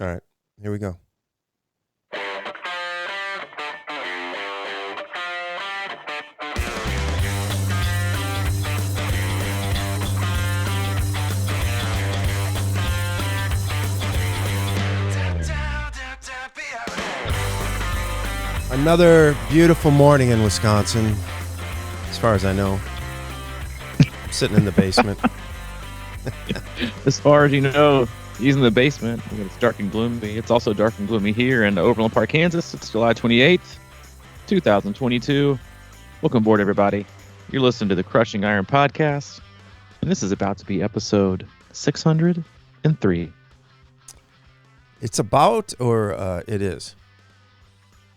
All right, here we go. Another beautiful morning in Wisconsin, as far as I know. I'm sitting in the basement. As far as you know, he's in the basement. It's dark and gloomy. It's also dark and gloomy here in Overland Park, Kansas. It's July 28th, 2022. Welcome aboard, everybody. You're listening to the Crushing Iron podcast, and this is about to be episode 603. It's about, or it is?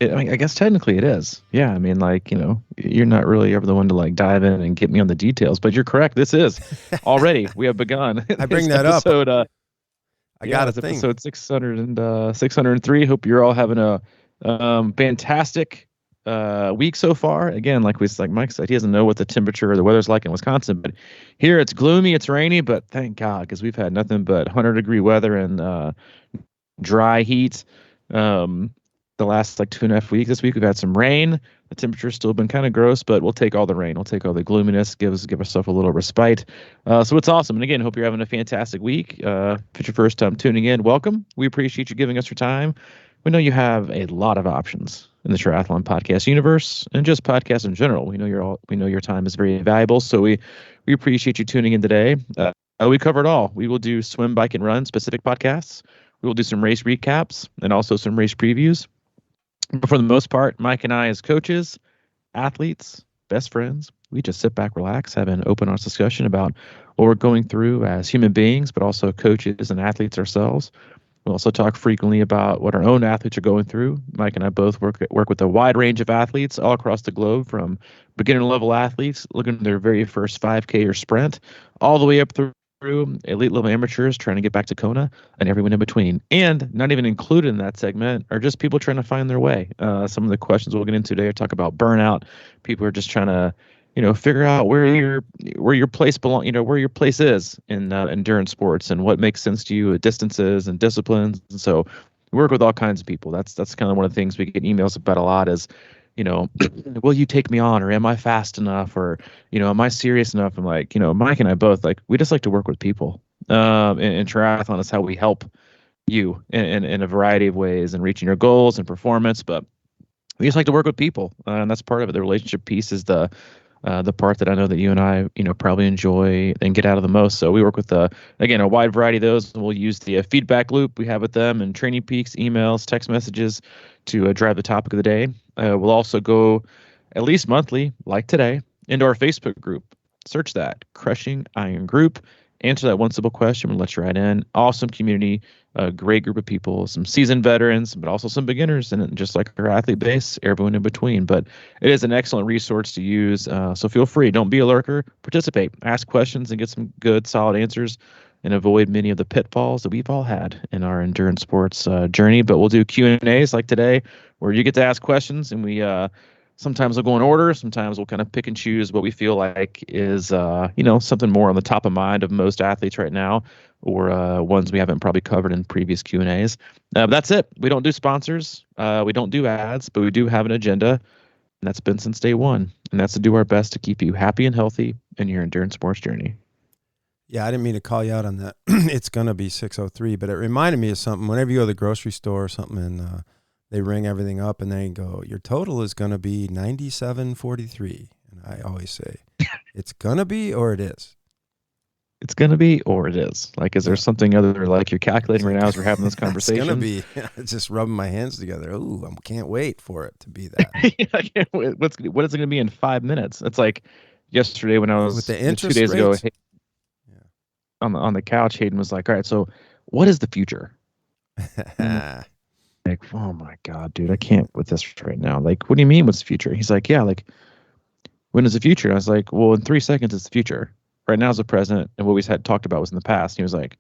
I guess technically it is. Yeah, I mean, you're not really ever the one to dive in and get me on the details, but you're correct. This is already. We have begun. I bring that episode, up. I got a thing. Episode 603. Hope you're all having a fantastic week so far. Again, like Mike said, he doesn't know what the temperature or the weather's like in Wisconsin, but here it's gloomy, it's rainy, but thank God, because we've had nothing but 100-degree weather and dry heat. The last 2.5 weeks. This week we've had some rain. The temperature's still been kind of gross, but we'll take all the rain. We'll take all the gloominess. Give ourselves a little respite. So it's awesome. And again, hope you're having a fantastic week. If it's your first time tuning in, welcome. We appreciate you giving us your time. We know you have a lot of options in the triathlon podcast universe and just podcasts in general. We know your time is very valuable. So we appreciate you tuning in today. We cover it all. We will do swim, bike, and run specific podcasts. We will do some race recaps and also some race previews. But for the most part, Mike and I, as coaches, athletes, best friends, we just sit back, relax, have an open, honest discussion about what we're going through as human beings, but also coaches and athletes ourselves. We'll also talk frequently about what our own athletes are going through. Mike and I both work with a wide range of athletes all across the globe, from beginner-level athletes looking at their very first 5K or sprint, all the way up through elite level amateurs trying to get back to Kona, and everyone in between. And not even included in that segment are just people trying to find their way. Some of the questions we'll get into today are talk about burnout. People are just trying to, figure out where your place where your place is in endurance sports and what makes sense to you at distances and disciplines. And so we work with all kinds of people. That's kind of one of the things we get emails about a lot is, will you take me on, or am I fast enough, or, am I serious enough? I'm like, Mike and I both, we just like to work with people. And triathlon is how we help you in a variety of ways and reaching your goals and performance. But we just like to work with people. And that's part of it. The relationship piece is the part that I know that you and I, probably enjoy and get out of the most. So we work with, again, a wide variety of those, and we'll use the feedback loop we have with them and training peaks, emails, text messages to drive the topic of the day. We'll also go at least monthly, like today, into our Facebook group. Search that, Crushing Iron Group. Answer that one simple question. We'll let you right in. Awesome community, a great group of people, some seasoned veterans, but also some beginners, and just like our athlete base, everyone in between. But it is an excellent resource to use. So feel free. Don't be a lurker. Participate. Ask questions and get some good, solid answers, and avoid many of the pitfalls that we've all had in our endurance sports journey. But we'll do Q&As like today, where you get to ask questions, and we sometimes we'll go in order. Sometimes we'll kind of pick and choose what we feel like is, something more on the top of mind of most athletes right now, or ones we haven't probably covered in previous Q&As. But that's it. We don't do sponsors. We don't do ads, but we do have an agenda, and that's been since day one. And that's to do our best to keep you happy and healthy in your endurance sports journey. Yeah, I didn't mean to call you out on that. It's going to be 6:03, but it reminded me of something. Whenever you go to the grocery store or something and they ring everything up and they go, your total is going to be $97.43. And I always say, it's going to be or it is? It's going to be or it is. Is there something other you're calculating right now as we're having this conversation? It's going to be. Just rubbing my hands together. Ooh, I can't wait for it to be that. I can't wait. What is it going to be in 5 minutes? It's like yesterday when I was with the interest 2 days rates? ago on the couch. Hayden was like, all right, so what is the future? Oh my God, dude, I can't with this right now. What do you mean what's the future? He's like, yeah, when is the future? And I was like, well, in 3 seconds it's the future. Right now is the present, and what we had talked about was in the past. And he was like,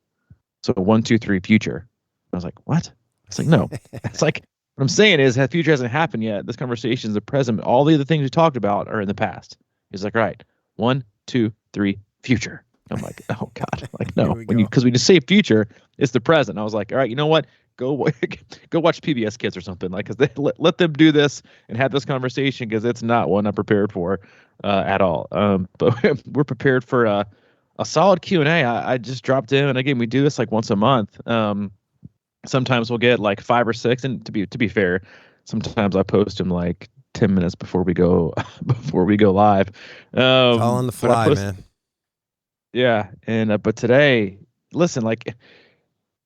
so 1, 2, 3, future. I was like, what? I was like, no. It's like, what I'm saying is that future hasn't happened yet. This conversation is the present. All the other things we talked about are in the past. He's like, all right, 1, 2, 3, future. I'm like, oh God, no, because we just say future, it's the present. I was like, all right, you know what? go watch PBS Kids or something, like, 'cause they let them do this and have this conversation, because it's not one I'm prepared for at all. But we're prepared for a solid Q&A. I just dropped in, and again, we do this like once a month. Sometimes we'll get like 5 or 6, and to be fair, sometimes I post them like 10 minutes before we go live. It's all on the fly, man. Yeah, and but today, listen, like,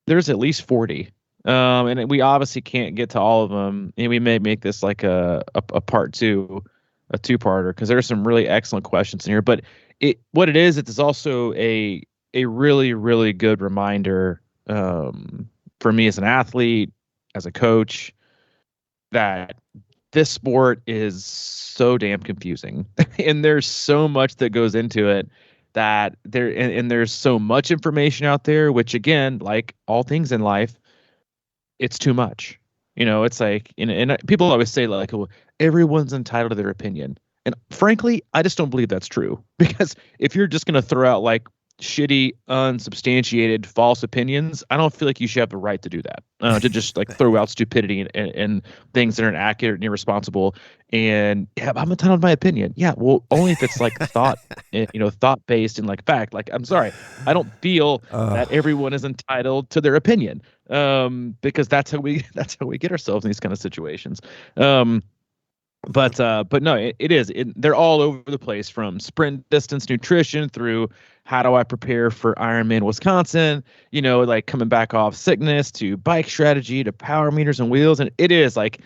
there's at least 40, and we obviously can't get to all of them, and we may make this like a part 2, a 2-parter, because there are some really excellent questions in here. But it's also a really, really good reminder, for me as an athlete, as a coach, that this sport is so damn confusing, and there's so much that goes into it, that there's so much information out there, which, again, like all things in life, it's too much. It's like, and people always say, like, well, everyone's entitled to their opinion. And frankly, I just don't believe that's true, because if you're just going to throw out like shitty, unsubstantiated, false opinions, I don't feel like you should have the right to do that. To just like throw out stupidity and things that are inaccurate and irresponsible. And yeah, I'm entitled to my opinion. Yeah, well, only if it's like thought based and like fact. Like, I'm sorry, I don't feel that everyone is entitled to their opinion, because that's how we get ourselves in these kind of situations. But no, it is. They're all over the place, from sprint distance nutrition through how do I prepare for Ironman Wisconsin, like coming back off sickness, to bike strategy, to power meters and wheels. And it is like,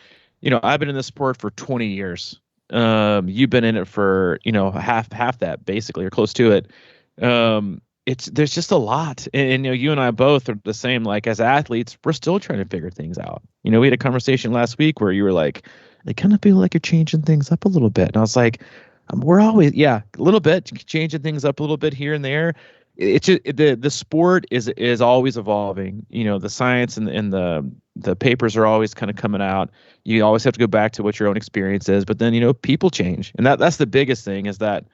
I've been in this sport for 20 years. You've been in it for, half that, basically, or close to it. There's just a lot. And you and I both are the same. Like, as athletes, we're still trying to figure things out. We had a conversation last week where you were like, I kind of feel like you're changing things up a little bit. And I was like, we're always, a little bit, changing things up a little bit here and there. It's just, the sport is always evolving. The science and the papers are always kind of coming out. You always have to go back to what your own experience is. But then, people change. And that's the biggest thing, is that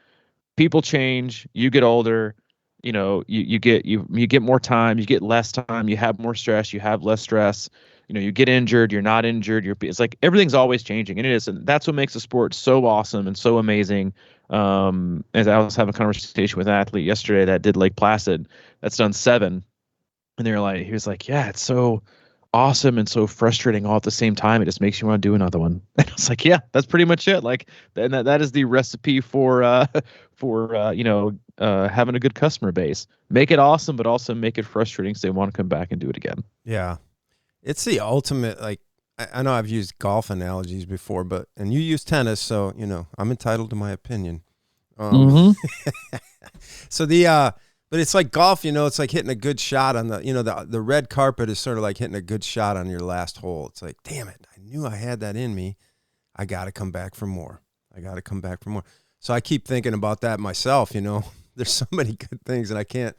people change. You get older. You get more time. You get less time. You have more stress. You have less stress. You get injured, you're not injured. It's like everything's always changing, and it is, and that's what makes the sport so awesome and so amazing. As I was having a conversation with an athlete yesterday that did Lake Placid, that's done 7, and he was like, yeah, it's so awesome and so frustrating all at the same time. It just makes you want to do another one. And I was like, yeah, that's pretty much it. Like, and that is the recipe for having a good customer base. Make it awesome, but also make it frustrating, so they want to come back and do it again. Yeah. It's the ultimate, like, I know I've used golf analogies before, and you use tennis, so, I'm entitled to my opinion. So but it's like golf, it's like hitting a good shot on the red carpet is sort of like hitting a good shot on your last hole. It's like, damn it, I knew I had that in me. I got to come back for more. So I keep thinking about that myself, there's so many good things, and I can't,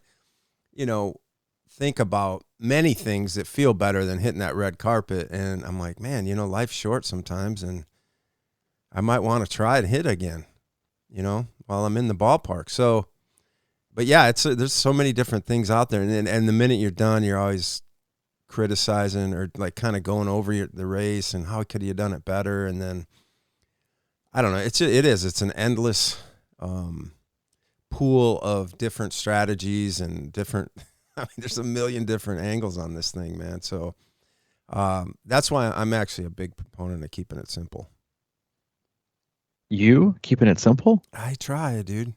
think about many things that feel better than hitting that red carpet. And I'm like, man, life's short sometimes, and I might want to try and hit again, while I'm in the ballpark. So, but yeah, there's so many different things out there. And the minute you're done, you're always criticizing or like kind of going over the race and how could you have done it better. And then, I don't know, it's an endless pool of different strategies and different, there's a million different angles on this thing, man. So that's why I'm actually a big proponent of keeping it simple. You keeping it simple? I try, dude.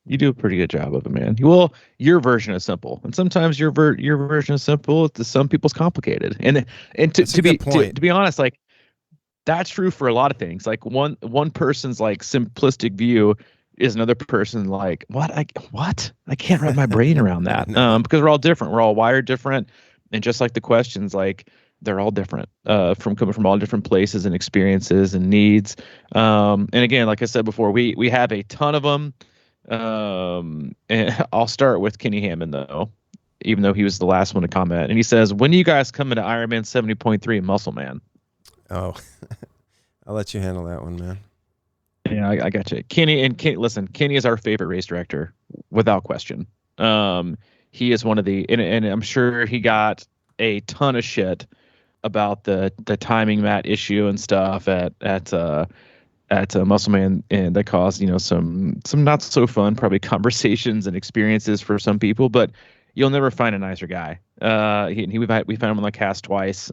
You do a pretty good job of it, man. Well, your version is simple, and sometimes your version is simple. To some people's complicated, and to be honest, like, that's true for a lot of things. Like one person's like simplistic view is another person like, what? I can't wrap my brain around that. Because we're all different. We're all wired different. And just like the questions, like, they're all different, from coming from all different places and experiences and needs. And again, like I said before, we have a ton of them. And I'll start with Kenny Hammond, though, even though he was the last one to comment. And he says, when are you guys coming to Ironman 70.3 Musselman? Oh, I'll let you handle that one, man. Yeah, I got you. Listen, Kenny is our favorite race director, without question. He is one of the, and I'm sure he got a ton of shit about the timing mat issue and stuff at Musselman, and that caused some not so fun probably conversations and experiences for some people. But you'll never find a nicer guy. We found him on the cast twice.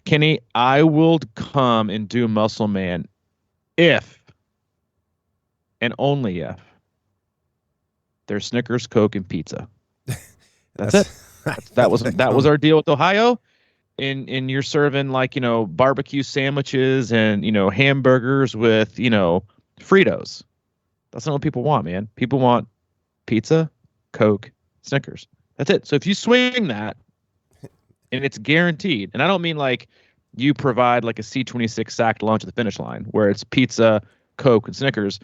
Kenny, I will come and do Musselman if and only if there's Snickers, Coke, and pizza. That's it. That was our deal with Ohio. And you're serving barbecue sandwiches and hamburgers with Fritos. That's not what people want, man. People want pizza, Coke, Snickers. That's it. So if you swing that, and it's guaranteed, and I don't mean like you provide like a C26 sacked lunch at the finish line where it's pizza, Coke, and Snickers.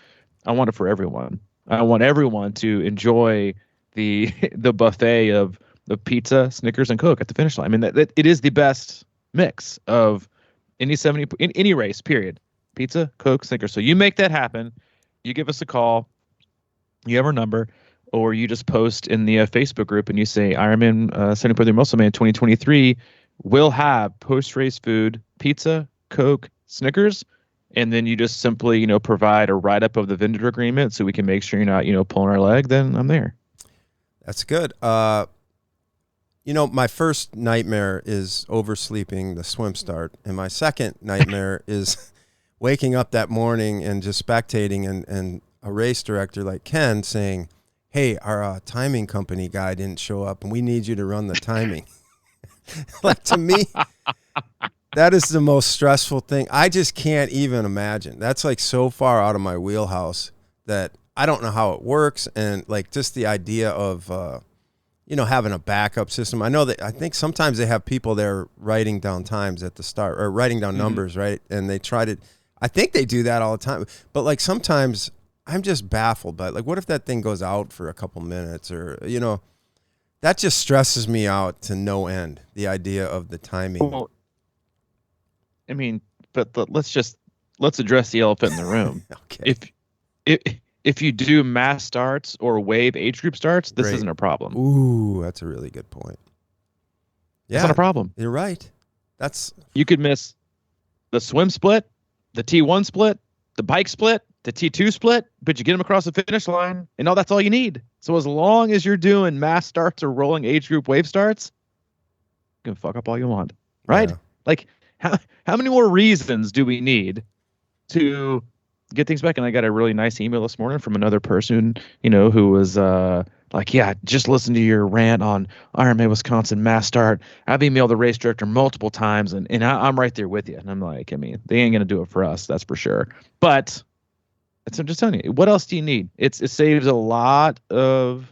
I want it for everyone. I want everyone to enjoy the buffet of pizza, Snickers, and Coke at the finish line. I mean, that it is the best mix of any race, period. Pizza, Coke, Snickers. So you make that happen. You give us a call. You have our number, or you just post in the Facebook group and you say Ironman 74 Musselman 2023 will have post-race food, pizza, Coke, Snickers, and then you just simply provide a write-up of the vendor agreement so we can make sure you're not pulling our leg. Then I'm there. That's good. My first nightmare is oversleeping the swim start, and my second nightmare is waking up that morning and just spectating and a race director like Ken saying, hey, our timing company guy didn't show up and we need you to run the timing. Like, to me, that is the most stressful thing. I just can't even imagine. That's like so far out of my wheelhouse that I don't know how it works. And like just the idea of, having a backup system. I think sometimes they have people there writing down times at the start or writing down numbers, right? And they I think they do that all the time. But like sometimes I'm just baffled by like, what if that thing goes out for a couple minutes or, that just stresses me out to no end, the idea of the timing. Well, I mean, but let's address the elephant in the room. Okay. If you do mass starts or wave age group starts, this isn't a problem. Ooh, that's a really good point. Yeah, it's not a problem. You're right. You could miss the swim split, the T1 split, the bike split, the T2 split, but you get them across the finish line, and that's all you need. So as long as you're doing mass starts or rolling age group wave starts, you can fuck up all you want, right? Yeah. Like, how many more reasons do we need to get things back? And I got a really nice email this morning from another person, who was like, yeah, just listen to your rant on Ironman Wisconsin mass start. I've emailed the race director multiple times, and I'm right there with you. And I'm like, I mean, they ain't going to do it for us, that's for sure. But I'm just telling you, what else do you need? It saves a lot of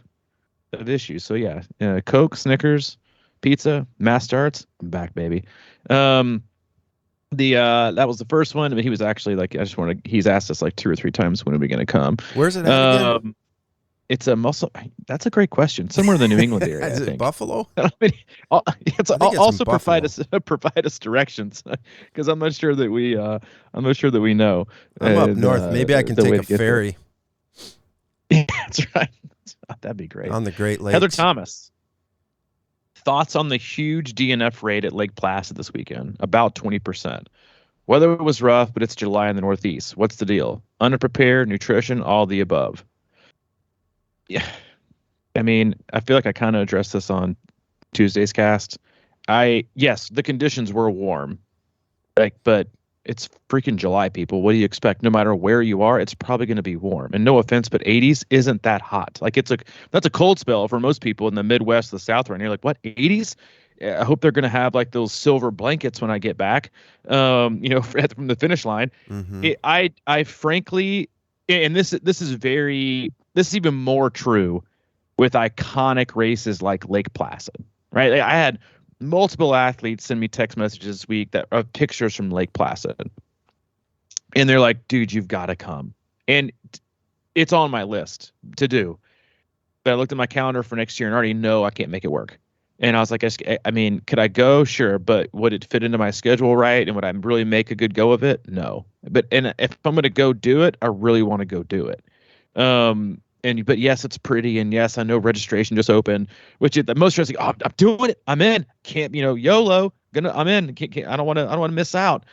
issues. So yeah, Coke, Snickers, pizza, mass starts, I'm back, baby. That was the first one. I mean, he was actually like, he's asked us like 2 or 3 times when are we going to come. Where's it at again? It's a that's a great question. Somewhere in the New England area. Is I think. It Buffalo? I mean, it's also provide us directions because I'm not sure that we know. I'm up north. Maybe I can take a ferry. Yeah, that's right. That'd be great. On the Great Lakes. Heather Thomas. Thoughts on the huge DNF rate at Lake Placid this weekend? About 20%. Weather was rough, but it's July in the Northeast. What's the deal? Underprepared, nutrition, all the above. Yeah. I mean, I feel like I kind of addressed this on Tuesday's cast. Yes, the conditions were warm. But it's freaking July, people. What do you expect? No matter where you are, it's probably going to be warm. And no offense, but 80s isn't that hot. Like that's a cold spell for most people in the Midwest, the South, right? And you're like, what, 80s? I hope they're going to have like those silver blankets when I get back, from the finish line. Mm-hmm. I frankly, and this is even more true with iconic races like Lake Placid, right? I had multiple athletes send me text messages this week that are pictures from Lake Placid. And they're like, dude, you've got to come. And it's on my list to do. But I looked at my calendar for next year and already know I can't make it work. And I was like, I mean, could I go? Sure. But would it fit into my schedule right? And would I really make a good go of it? No. And if I'm going to go do it, I really want to go do it. but yes, it's pretty, and yes, I know registration just opened, which is the most stressing. Oh, I'm doing it. I'm in. Can't, YOLO. I'm in. I don't want to miss out.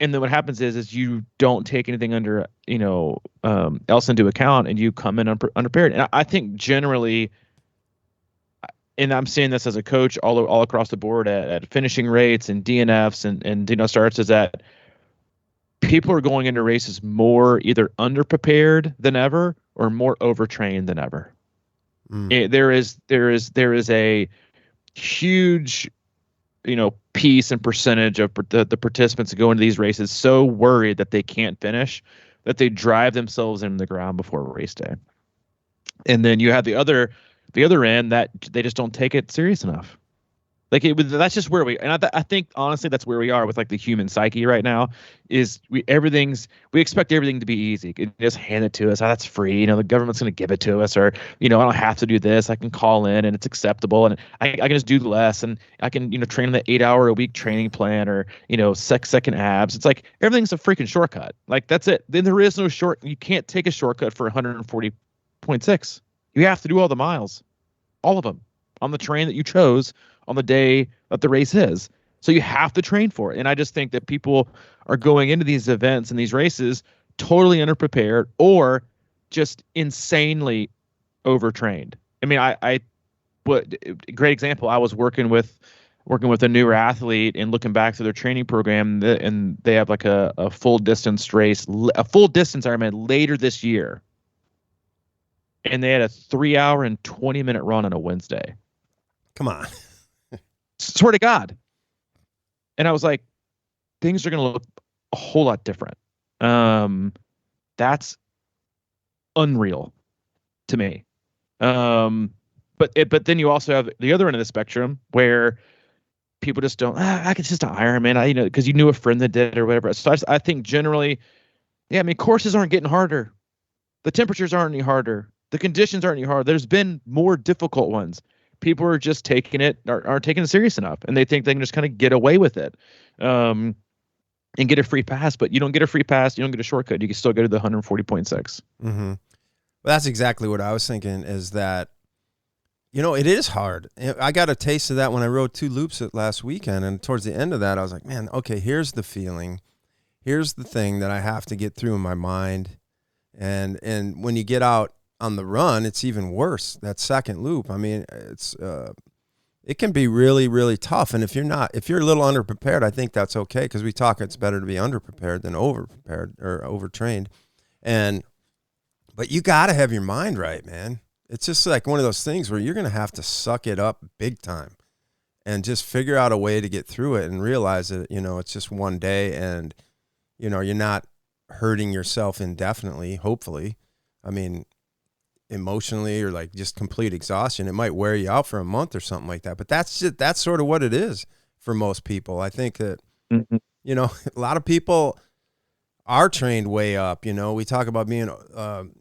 And then what happens is you don't take anything under, else into account, and you come in unprepared. And I think generally, and I'm seeing this as a coach all across the board at finishing rates and DNFs and starts, is that people are going into races more either underprepared than ever or more overtrained than ever. There is a huge, piece and percentage of the participants that go into these races so worried that they can't finish that they drive themselves in the ground before race day. And then you have the other end that they just don't take it serious enough. Like that's just where I think honestly that's where we are with like the human psyche right now. Is we expect everything to be easy. Just hand it to us. Oh, that's free. The government's going to give it to us, or I don't have to do this. I can call in and it's acceptable, and I can just do less, and I can train on the 8-hour-a-week training plan, or second abs. It's like everything's a freaking shortcut. Like that's it. Then there is no short. You can't take a shortcut for 140.6. You have to do all the miles, all of them, on the terrain that you chose on the day that the race is. So you have to train for it. And I just think that people are going into these events and these races totally underprepared or just insanely overtrained. I mean, great example. I was working with a newer athlete and looking back to their training program, and they have like a full distance race, a full distance Ironman later this year. And they had a 3-hour and 20-minute run on a Wednesday. Come on. Swear to God. And I was like, things are going to look a whole lot different. That's unreal to me. But then you also have the other end of the spectrum where people just don't, it's just an Ironman, because you knew a friend that did it or whatever. So I think generally, courses aren't getting harder. The temperatures aren't any harder. The conditions aren't any harder. There's been more difficult ones. People are just aren't taking it serious enough, and they think they can just kind of get away with it, and get a free pass. But you don't get a free pass. You don't get a shortcut. You can still go to the 140.6. Mm-hmm. Well, that's exactly what I was thinking, is that, it is hard. I got a taste of that when I rode 2 loops last weekend, and towards the end of that, I was like, man, okay, here's the feeling. Here's the thing that I have to get through in my mind. And when you get out on the run, it's even worse. That second loop, I mean, it can be really, really tough. And if you're a little underprepared, I think that's okay, because we talk it's better to be underprepared than overprepared or overtrained. But you got to have your mind right, man. It's just like one of those things where you're going to have to suck it up big time and just figure out a way to get through it and realize that, it's just one day, and, you're not hurting yourself indefinitely, hopefully. I mean, emotionally or like just complete exhaustion, it might wear you out for a month or something like that, but that's sort of what it is for most people. I think that a lot of people are trained way up. We talk about being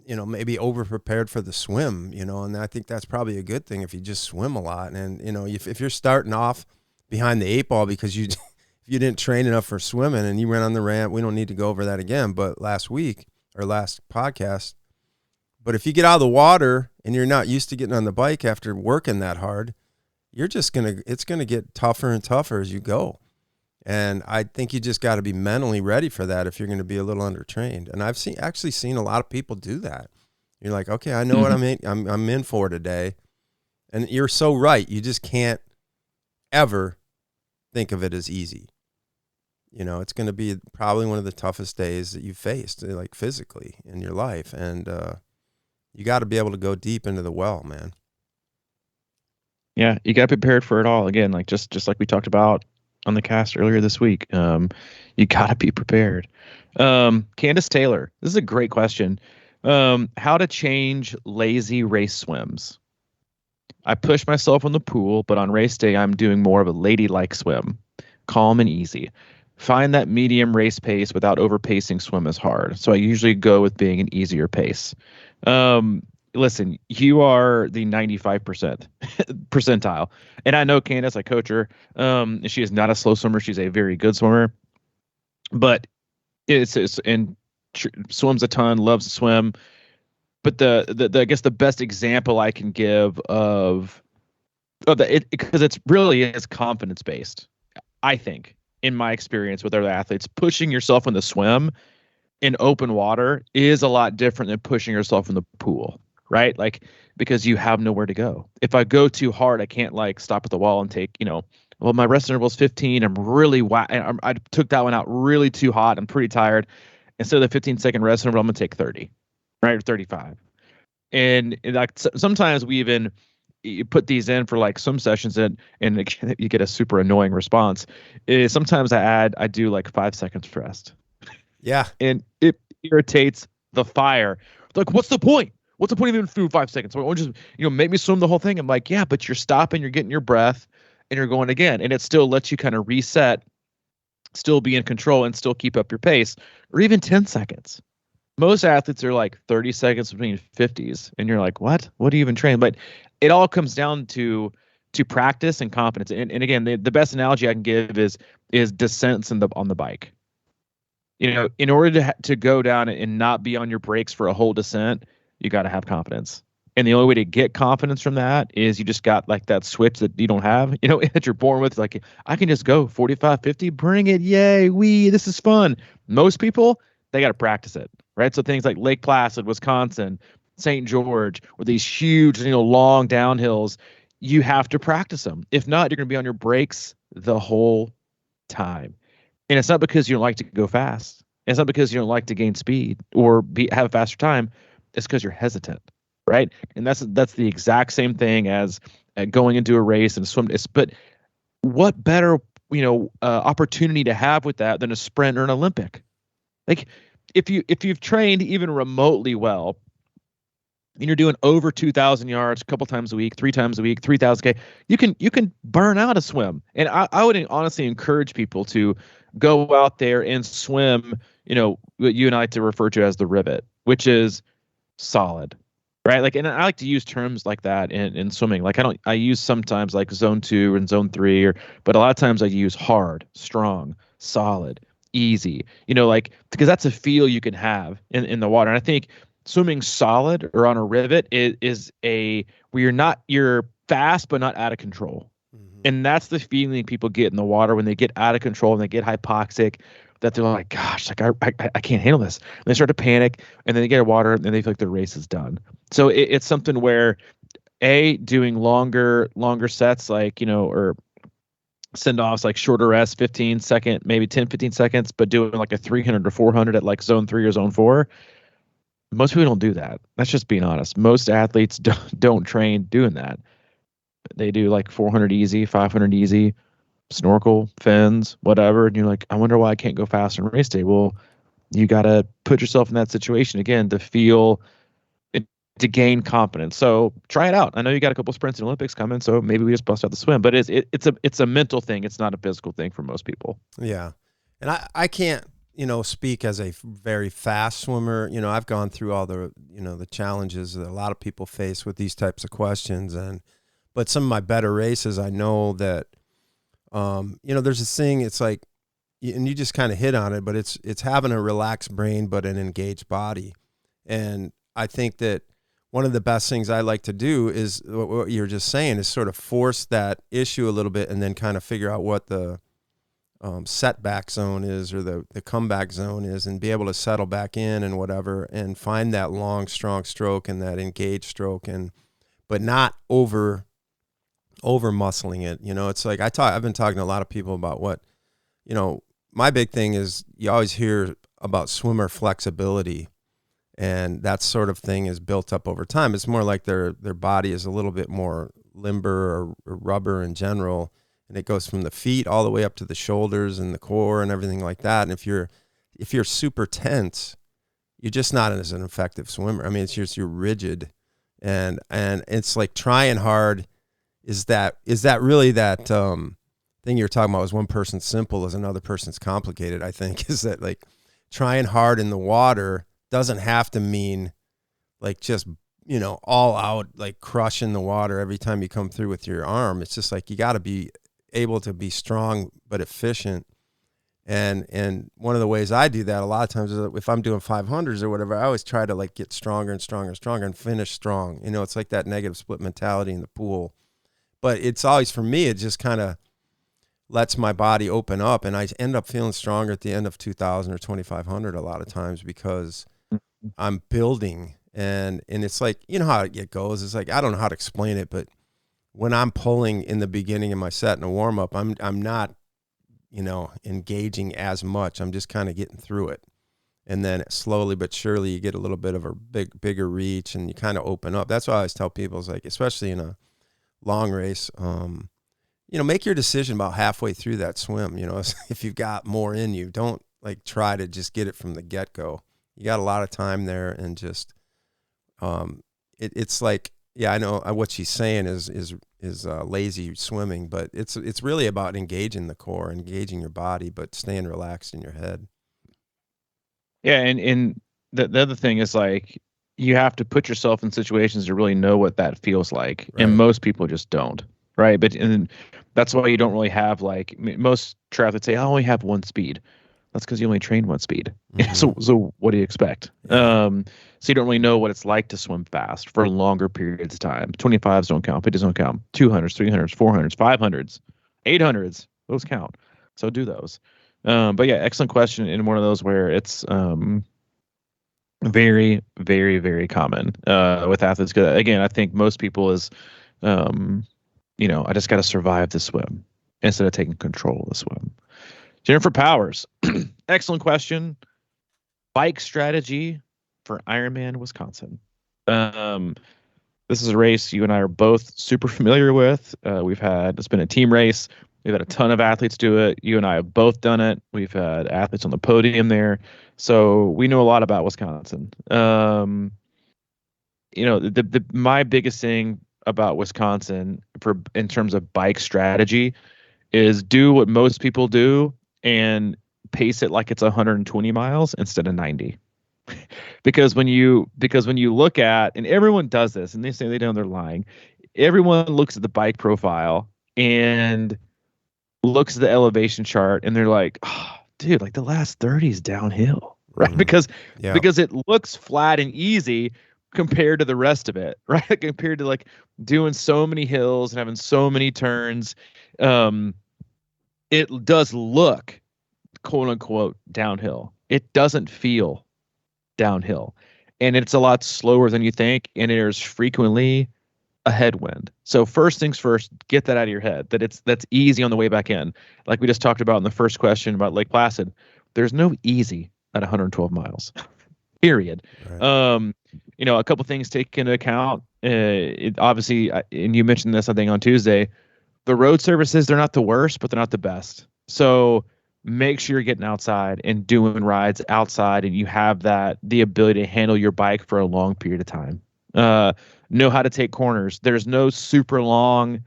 maybe over prepared for the swim, and I think that's probably a good thing if you just swim a lot. And if you're starting off behind the 8 ball because you didn't train enough for swimming and you went on the ramp, we don't need to go over that again, but last week or last podcast. But if you get out of the water and you're not used to getting on the bike after working that hard, it's going to get tougher and tougher as you go. And I think you just got to be mentally ready for that if you're going to be a little undertrained. And I've actually seen a lot of people do that. You're like, okay, I know what I'm in for today. And you're so right. You just can't ever think of it as easy. It's going to be probably one of the toughest days that you've faced, like physically in your life. And, you got to be able to go deep into the well, man. Yeah, you got to be prepared for it all. Again, like just like we talked about on the cast earlier this week, you got to be prepared. Candace Taylor, this is a great question. How to change lazy race swims. I push myself in the pool, but on race day, I'm doing more of a ladylike swim, calm and easy. Find that medium race pace without overpacing swim is hard. So I usually go with being an easier pace. Listen, you are the 95% percentile. And I know Candace, I coach her. She is not a slow swimmer. She's a very good swimmer. But swims a ton, loves to swim. But the I guess the best example I can give of that, because it's really is confidence based. I think, in my experience with other athletes, pushing yourself in the swim in open water is a lot different than pushing yourself in the pool, right? Like, because you have nowhere to go. If I go too hard, I can't like stop at the wall and take, well, my rest interval is 15. I'm really I took that one out really too hot. I'm pretty tired. Instead of the 15-second rest interval, I'm gonna take 30, right, or 35. And like sometimes we even you put these in for like some sessions, and you get a super annoying response. Is sometimes I do like 5 seconds rest. Yeah. And it irritates the fire. Like, what's the point? What's the point of even doing 5 seconds? So just, make me swim the whole thing. I'm like, yeah, but you're stopping, you're getting your breath, and you're going again. And it still lets you kind of reset, still be in control, and still keep up your pace, or even 10 seconds. Most athletes are like 30 seconds between 50s. And you're like, what? What do you even train? But it all comes down to practice and confidence. And again, the best analogy I can give is descents on the bike. In order to go down and not be on your brakes for a whole descent, you got to have confidence. And the only way to get confidence from that is you just got like that switch that you don't have, that you're born with. Like, I can just go 45, 50, bring it. Yay. This is fun. Most people, they got to practice it, right? So things like Lake Placid, Wisconsin, St. George, or these huge, long downhills, you have to practice them. If not, you're going to be on your brakes the whole time. And it's not because you don't like to go fast. It's not because you don't like to gain speed or have a faster time. It's because you're hesitant, right? And that's the exact same thing as going into a race and swim. But what better opportunity to have with that than a sprint or an Olympic? Like, if you've trained even remotely well, and you're doing over 2,000 yards a couple times a week, 3 times a week, 3,000 K, you can burn out a swim. And I would honestly encourage people to go out there and swim, what you and I like to refer to as the rivet, which is solid, right? Like, and I like to use terms like that in swimming. Like, I use sometimes like zone 2 and zone 3, but a lot of times I use hard, strong, solid, easy, like, because that's a feel you can have in the water. And I think swimming solid or on a rivet is where you're fast but not out of control. Mm-hmm. And that's the feeling people get in the water when they get out of control and they get hypoxic, that they're like, gosh, like I can't handle this. And they start to panic, and then they get in water and they feel like the race is done. So it's something where doing longer sets, like, or send offs, like shorter rest, 15 second, maybe 10, 15 seconds, but doing like a 300 or 400 at like zone 3 or zone 4. Most people don't do that. That's just being honest. Most athletes don't train doing that. They do like 400 easy, 500 easy, snorkel, fins, whatever. And you're like, I wonder why I can't go faster on race day. Well, you got to put yourself in that situation again to feel it, to gain confidence. So try it out. I know you got a couple sprints in Olympics coming, so maybe we just bust out the swim. But it's a mental thing. It's not a physical thing for most people. Yeah. And I can't, speak as a very fast swimmer. I've gone through all the, the challenges that a lot of people face with these types of questions. But some of my better races, I know that, there's this thing, it's like, and you just kind of hit on it, but it's having a relaxed brain, but an engaged body. And I think that one of the best things I like to do is what you're just saying, is sort of force that issue a little bit and then kind of figure out what the setback zone is, or the comeback zone is, and be able to settle back in and whatever, and find that long, strong stroke and that engaged stroke, but not over muscling it. It's like I've been talking to a lot of people about what, my big thing is, you always hear about swimmer flexibility, and that sort of thing is built up over time. It's more like their body is a little bit more limber or rubber in general. And it goes from the feet all the way up to the shoulders and the core and everything like that. And if you're super tense, you're just not as an effective swimmer. I mean, it's just, you're rigid, and it's like trying hard. Is that really that thing you're talking about? Is one person's simple, is another person's complicated? I think is that, like, trying hard in the water doesn't have to mean like just all out, like crushing the water every time you come through with your arm. It's just like you got to be able to be strong but efficient And one of the ways I do that a lot of times is if I'm doing 500s or whatever, I always try to like get stronger and stronger and stronger and finish strong. You know, it's like that negative split mentality in the pool. But it's always, for me, it just kind of lets my body open up, and I end up feeling stronger at the end of 2000 or 2500 a lot of times because I'm building. And it's like, you know how it goes. It's like, I don't know how to explain it, but when I'm pulling in the beginning of my set in a warm up, I'm not, you know, engaging as much. I'm just kind of getting through it. And then slowly but surely you get a little bit of a bigger reach, and you kind of open up. That's why I always tell people, is like, especially in a long race, you know, make your decision about halfway through that swim. You know, if you've got more in you, don't like try to just get it from the get-go. You got a lot of time there, and just it's like, yeah, I know what she's saying is lazy swimming, but it's really about engaging the core, engaging your body, but staying relaxed in your head. Yeah, and the other thing is, like, you have to put yourself in situations to really know what that feels like, Right. and most people just don't, right? But and that's why you don't really have, like, most triathletes say, I only have one speed. That's because you only train one speed. Mm-hmm. So what do you expect? Yeah. So you don't really know what it's like to swim fast for longer periods of time. 25s don't count, 50s don't count, 200s, 300s, 400s, 500s, 800s, those count. So do those. But yeah, excellent question. In one of those where it's very, very, very common with athletes. 'Cause again, I think most people is, you know, I just got to survive the swim instead of taking control of the swim. Jennifer Powers, excellent question. Bike strategy for Ironman Wisconsin. This is a race you and I are both super familiar with. It's been a team race. We've had a ton of athletes do it. You and I have both done it. We've had athletes on the podium there. So we know a lot about Wisconsin. You know, my biggest thing about Wisconsin in terms of bike strategy is do what most people do and pace it like it's 120 miles instead of 90. because when you look at, and everyone does this and they say they don't, they're lying. Everyone looks at the bike profile and looks at the elevation chart and they're like, oh, dude, like the last 30 is downhill, right? Mm-hmm. Because it looks flat and easy compared to the rest of it, right? Compared to like doing so many hills and having so many turns. It does look, quote unquote, downhill. It doesn't feel downhill, and it's a lot slower than you think, and there's frequently a headwind. So first things first, get that out of your head, that's easy on the way back in. Like we just talked about in the first question about Lake Placid, there's no easy at 112 miles, period. Right. You know, a couple things take into account. Obviously, and you mentioned this, I think, on Tuesday, the road services, they're not the worst, but they're not the best. So make sure you're getting outside and doing rides outside, and you have the ability to handle your bike for a long period of time. Know how to take corners. There's no super long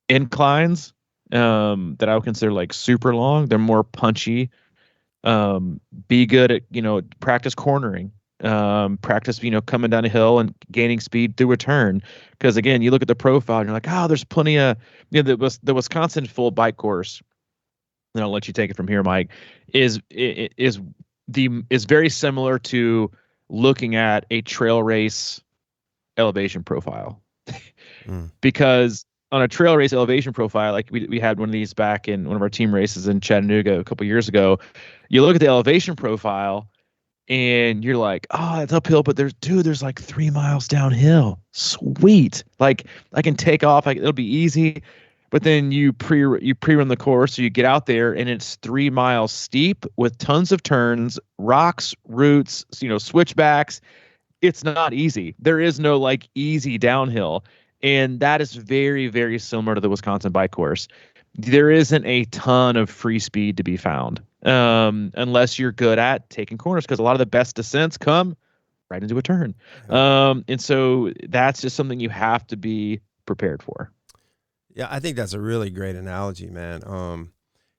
inclines that I would consider like super long. They're more punchy. Be good at, you know, practice cornering. Practice, you know, coming down a hill and gaining speed through a turn. Because again, you look at the profile and you're like, oh, there's plenty of, you know, the Wisconsin full bike course. And I'll let you take it from here, Mike. Is very similar to looking at a trail race elevation profile, because on a trail race elevation profile, like we had one of these back in one of our team races in Chattanooga a couple years ago. You look at the elevation profile and you're like, oh, it's uphill, but there's like 3 miles downhill. Sweet. Like I can take off. It'll be easy. But then you pre-run the course, so you get out there and it's 3 miles steep with tons of turns, rocks, roots, you know, switchbacks. It's not easy. There is no like easy downhill. And that is very, very similar to the Wisconsin bike course. There isn't a ton of free speed to be found unless you're good at taking corners, because a lot of the best descents come right into a turn. And so that's just something you have to be prepared for. Yeah, I think that's a really great analogy, man.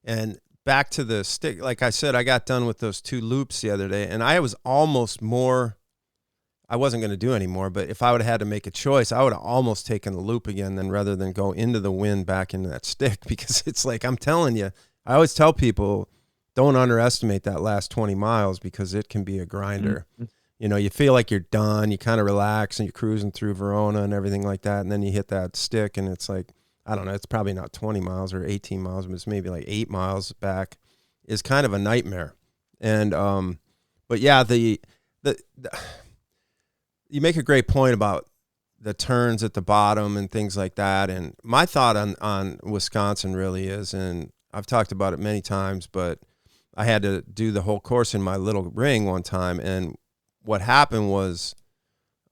And back to the stick, like I said, I got done with those 2 loops the other day, and I was almost I wasn't going to do anymore, but if I would have had to make a choice, I would have almost taken the loop again rather than go into the wind back into that stick, because it's like, I'm telling you, I always tell people, don't underestimate that last 20 miles because it can be a grinder. Mm-hmm. You know, you feel like you're done, you kind of relax and you're cruising through Verona and everything like that. And then you hit that stick and it's like, I don't know, it's probably not 20 miles or 18 miles, but it's maybe like 8 miles back is kind of a nightmare. And, but yeah, the you make a great point about the turns at the bottom and things like that. And my thought on Wisconsin really is, and I've talked about it many times, but I had to do the whole course in my little ring one time. And what happened was,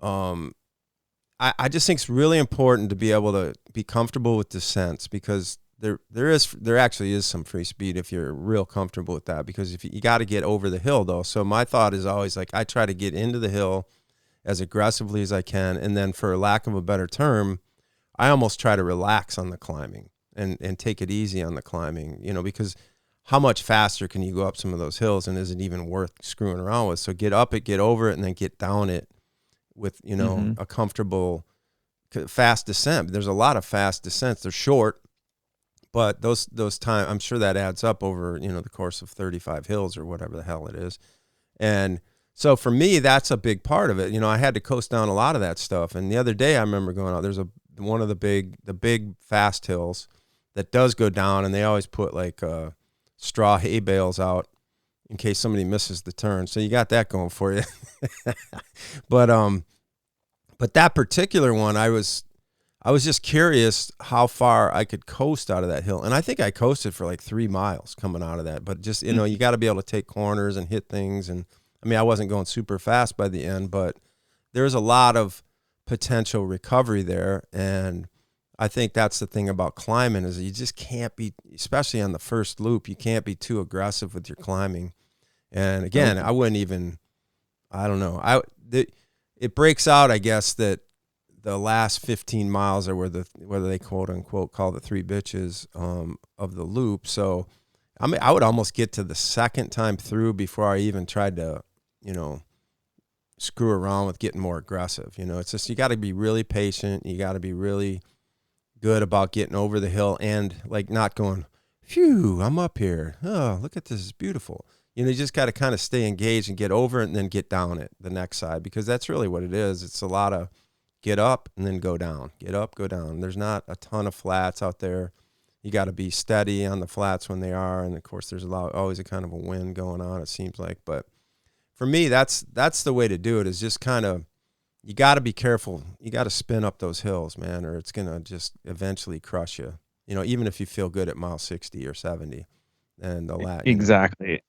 I just think it's really important to be able to be comfortable with descents because there actually is some free speed if you're real comfortable with that, because if you got to get over the hill though. So my thought is always like, I try to get into the hill as aggressively as I can. And then for lack of a better term, I almost try to relax on the climbing and take it easy on the climbing, you know, because how much faster can you go up some of those hills and is it even worth screwing around with? So get up it, get over it, and then get down it with, you know, a comfortable fast descent. There's a lot of fast descents. They're short, but those time, I'm sure that adds up over, you know, the course of 35 hills or whatever the hell it is. And so for me, that's a big part of it. You know, I had to coast down a lot of that stuff. And the other day I remember going out, there's one of the big fast hills that does go down, and they always put like straw hay bales out in case somebody misses the turn. So you got that going for you. But that particular one, I was just curious how far I could coast out of that hill. And I think I coasted for like 3 miles coming out of that. But just, you know, you got to be able to take corners and hit things. And I mean, I wasn't going super fast by the end, but there's a lot of potential recovery there. And I think that's the thing about climbing is you just can't be, especially on the first loop, you can't be too aggressive with your climbing. And again, I wouldn't even, I don't know. It breaks out, I guess, that the last 15 miles are where they quote unquote call the three bitches of the loop. So I mean, I would almost get to the second time through before I even tried to, you know, screw around with getting more aggressive. You know, it's just, you got to be really patient. You got to be really good about getting over the hill and like not going, phew, I'm up here. Oh, look at this. It's beautiful. You know, you just got to kind of stay engaged and get over it and then get down it the next side, because that's really what it is. It's a lot of get up and then go down, get up, go down. There's not a ton of flats out there. You got to be steady on the flats when they are. And of course there's always a kind of a wind going on, it seems like. But for me, that's the way to do it, is just kind of, you got to be careful. You got to spin up those hills, man, or it's going to just eventually crush you. You know, even if you feel good at mile 60 or 70 and the lat. Exactly. You know.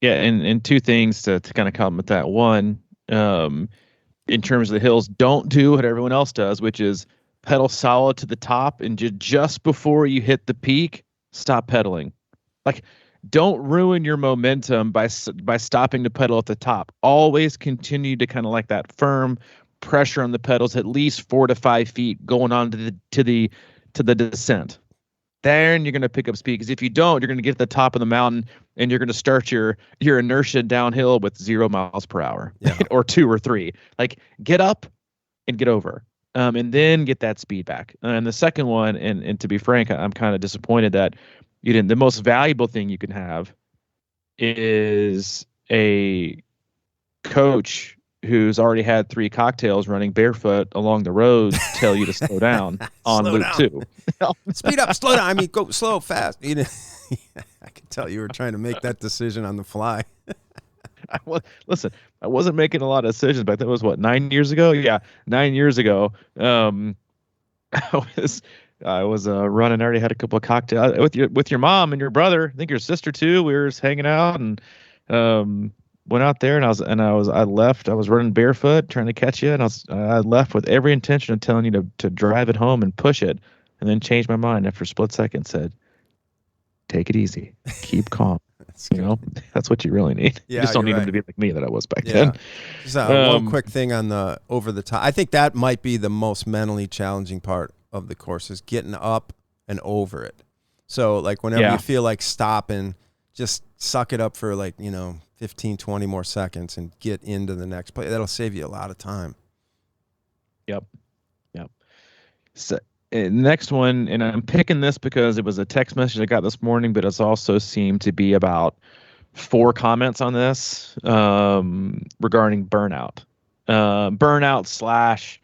Yeah, and two things to kind of comment that. One, in terms of the hills, don't do what everyone else does, which is pedal solid to the top, and just before you hit the peak, stop pedaling. Like, don't ruin your momentum by stopping to pedal at the top. Always continue to kind of like that firm pressure on the pedals, at least 4 to 5 feet going on to the descent. Then you're going to pick up speed, because if you don't, you're going to get to the top of the mountain and you're going to start your inertia downhill with 0 miles per hour, or 2 or 3. Like, get up and get over, and then get that speed back. And the second one, and to be frank, I'm kind of disappointed that you didn't. The most valuable thing you can have is a coach who's already had 3 cocktails running barefoot along the road tell you to slow down on loop 2. Speed up, slow down. I mean, go slow, fast. You know, I can tell you were trying to make that decision on the fly. Listen, I wasn't making a lot of decisions, but that was 9 years ago? Yeah, 9 years ago. I was running. I already had a couple of cocktails with your mom and your brother. I think your sister too. We were just hanging out and went out there, and I left. I was running barefoot trying to catch you, and I left with every intention of telling you to drive it home and push it, and then changed my mind after a split second. Said, take it easy, keep calm. You know, that's what you really need. Yeah, you just don't need right. them to be like me that I was back then. Just one quick thing on the over the top. I think that might be the most mentally challenging part of the course, is getting up and over it. So like whenever you feel like stopping, just suck it up for 15, 20 more seconds and get into the next play. That'll save you a lot of time. Yep. So next one, and I'm picking this because it was a text message I got this morning, but it's also seemed to be about 4 comments on this regarding burnout. Burnout slash,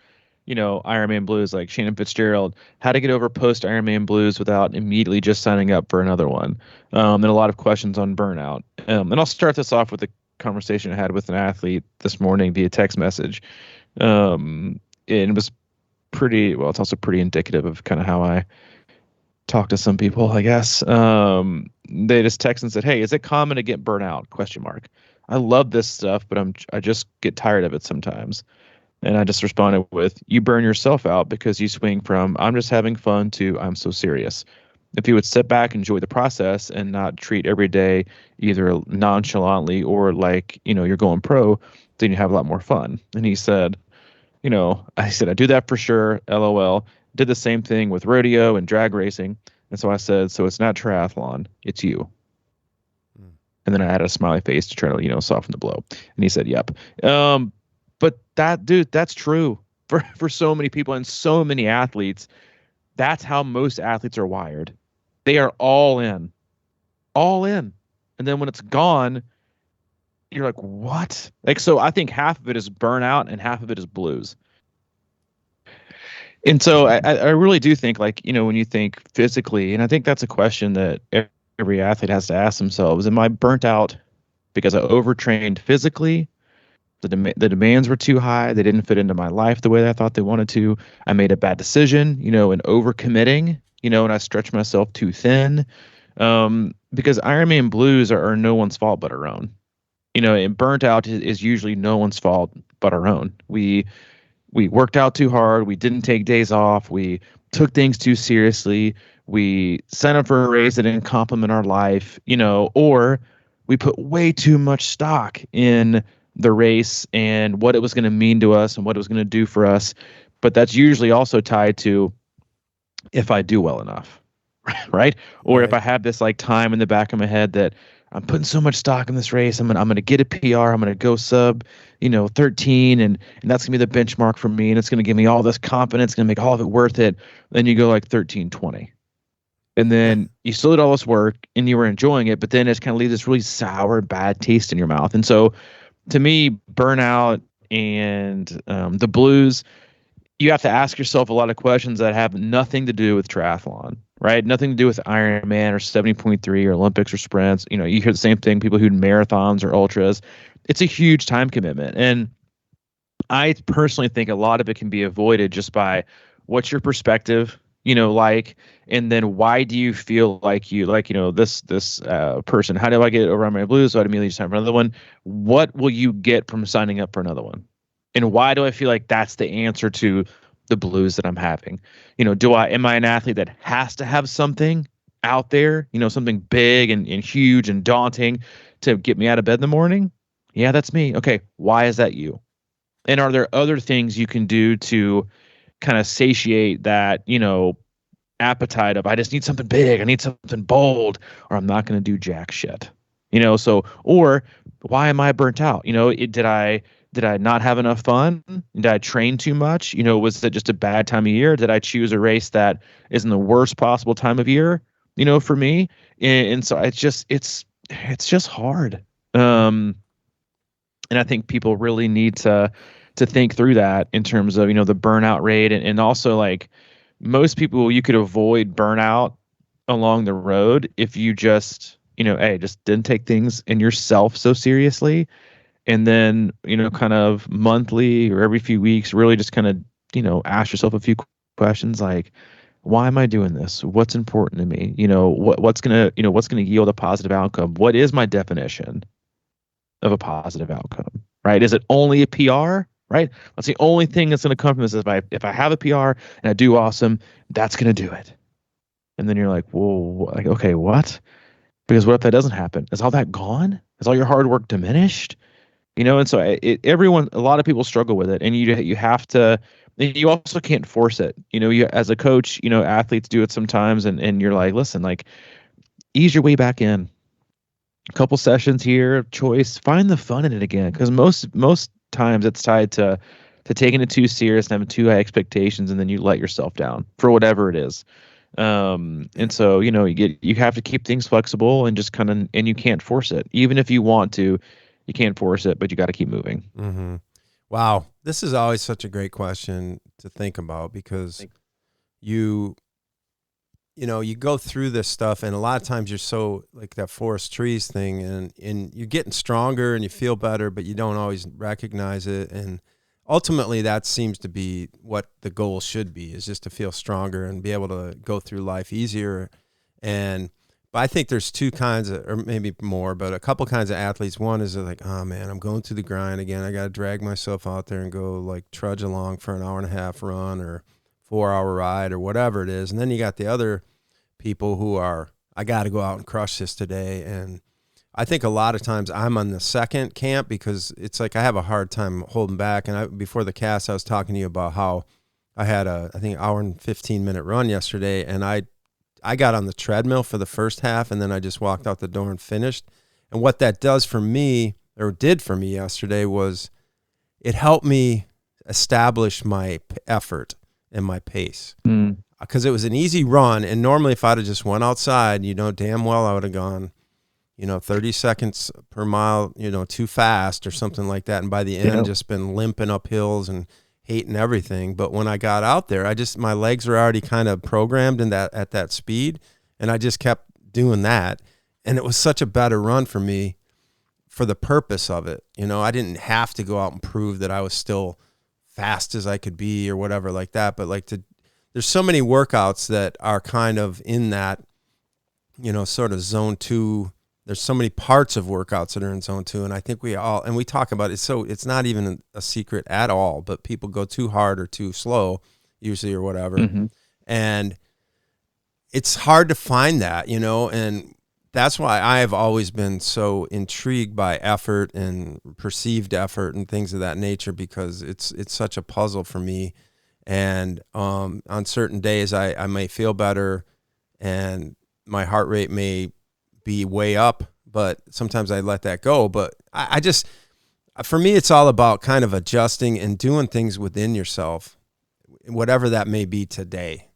Ironman Blues, like Shannon Fitzgerald, how to get over post Ironman Blues without immediately just signing up for another one. And a lot of questions on burnout. And I'll start this off with a conversation I had with an athlete this morning via text message. And it was it's also pretty indicative of kind of how I talk to some people, I guess. They just text and said, "Hey, is it common to get burnout?" ? I love this stuff, but I just get tired of it sometimes. And I just responded with, "You burn yourself out because you swing from I'm just having fun to I'm so serious. If you would step back, enjoy the process, and not treat every day either nonchalantly or like, you're going pro, then you have a lot more fun." And he said, I said, "I do that for sure. LOL. Did the same thing with rodeo and drag racing." And so I said, "So it's not triathlon, it's you." And then I added a smiley face to try to, soften the blow. And he said, "Yep." But that's true for so many people and so many athletes. That's how most athletes are wired. They are all in. And then when it's gone, you're like, what? Like, so I think half of it is burnout and half of it is blues. And so I really do think, like, when you think physically, and I think that's a question that every athlete has to ask themselves, am I burnt out because I overtrained physically? The demands were too high. They didn't fit into my life the way that I thought they wanted to. I made a bad decision, in overcommitting, and I stretched myself too thin. Because Ironman Blues are no one's fault but our own. And burnt out is usually no one's fault but our own. We worked out too hard. We didn't take days off. We took things too seriously. We signed up for a race that didn't complement our life, or we put way too much stock in the race and what it was going to mean to us and what it was going to do for us. But that's usually also tied to if I do well enough, right? Or if I have this like time in the back of my head that I'm putting so much stock in this race, I'm gonna get a PR, I'm gonna go sub, 13, and that's gonna be the benchmark for me, and it's gonna give me all this confidence, gonna make all of it worth it. Then you go like 13:20, and then you still did all this work and you were enjoying it, but then it's kind of leaves this really sour, bad taste in your mouth. And so, to me, burnout and the blues, you have to ask yourself a lot of questions that have nothing to do with triathlon, right? Nothing to do with Ironman or 70.3 or Olympics or sprints. You hear the same thing, people who do marathons or ultras. It's a huge time commitment. And I personally think a lot of it can be avoided just by what's your perspective, and then why do you feel like this person, how do I get over my blues? So I immediately sign for another one. What will you get from signing up for another one? And why do I feel like that's the answer to the blues that I'm having? Am I an athlete that has to have something out there, something big and huge and daunting to get me out of bed in the morning? Yeah, that's me. Okay, why is that you? And are there other things you can do to kind of satiate that, appetite of I just need something big, I need something bold, or I'm not going to do jack shit. Or why am I burnt out? Did I not have enough fun? Did I train too much? Was it just a bad time of year? Did I choose a race that is in the worst possible time of year, for me? And so it's just hard. And I think people really need to think through that in terms of, the burnout rate and also like most people, you could avoid burnout along the road if you just, just didn't take things in yourself so seriously. And then, kind of monthly or every few weeks, really just kind of, ask yourself a few questions like, why am I doing this? What's important to me? What's going to yield a positive outcome? What is my definition of a positive outcome, right? Is it only a PR, right? That's the only thing that's going to come from this. If I have a PR and I do awesome, that's going to do it. And then you're like, well, okay, what? Because what if that doesn't happen? Is all that gone? Is all your hard work diminished? And so a lot of people struggle with it, and you have to, you also can't force it. You as a coach, athletes do it sometimes, and you're like, listen, like, ease your way back in. A couple sessions here, choice, find the fun in it again, because most times it's tied to to taking it too serious and having too high expectations, and then you let yourself down for whatever it is. And so, you have to keep things flexible and just and you can't force it. Even if you want to, you can't force it, but you got to keep moving. Mm-hmm. Wow. This is always such a great question to think about, because you go through this stuff, and a lot of times you're so like that forest trees thing, and you're getting stronger and you feel better, but you don't always recognize it. And ultimately that seems to be what the goal should be, is just to feel stronger and be able to go through life easier. But I think there's two kinds of, or maybe more, but a couple kinds of athletes. One is like, oh man, I'm going through the grind again. I got to drag myself out there and go like trudge along for an 1.5 hour run or 4 hour ride or whatever it is. And then you got the other people who are, I got to go out and crush this today. And I think a lot of times I'm on the second camp, because it's like I have a hard time holding back. And before the cast, I was talking to you about how I had I think hour and 15-minute run yesterday, and I got on the treadmill for the first half, and then I just walked out the door and finished. And what that does for me, or did for me yesterday, was it helped me establish my effort and my pace. Because it was an easy run, and normally if I'd have just went outside, damn well I would have gone 30 seconds per mile, too fast or something like that. And by the end, just been limping up hills and hating everything. But when I got out there, my legs were already kind of programmed at that speed. And I just kept doing that. And it was such a better run for me for the purpose of it. I didn't have to go out and prove that I was still fast as I could be or whatever like that. But there's so many workouts that are kind of in that, sort of zone 2. There's so many parts of workouts that are in zone 2. And I think we talk about it. So it's not even a secret at all, but people go too hard or too slow usually, or whatever. Mm-hmm. And it's hard to find that, and that's why I've always been so intrigued by effort and perceived effort and things of that nature, because it's such a puzzle for me. And on certain days I may feel better and my heart rate may be way up, but sometimes I let that go. But I just, for me, it's all about kind of adjusting and doing things within yourself, whatever that may be today,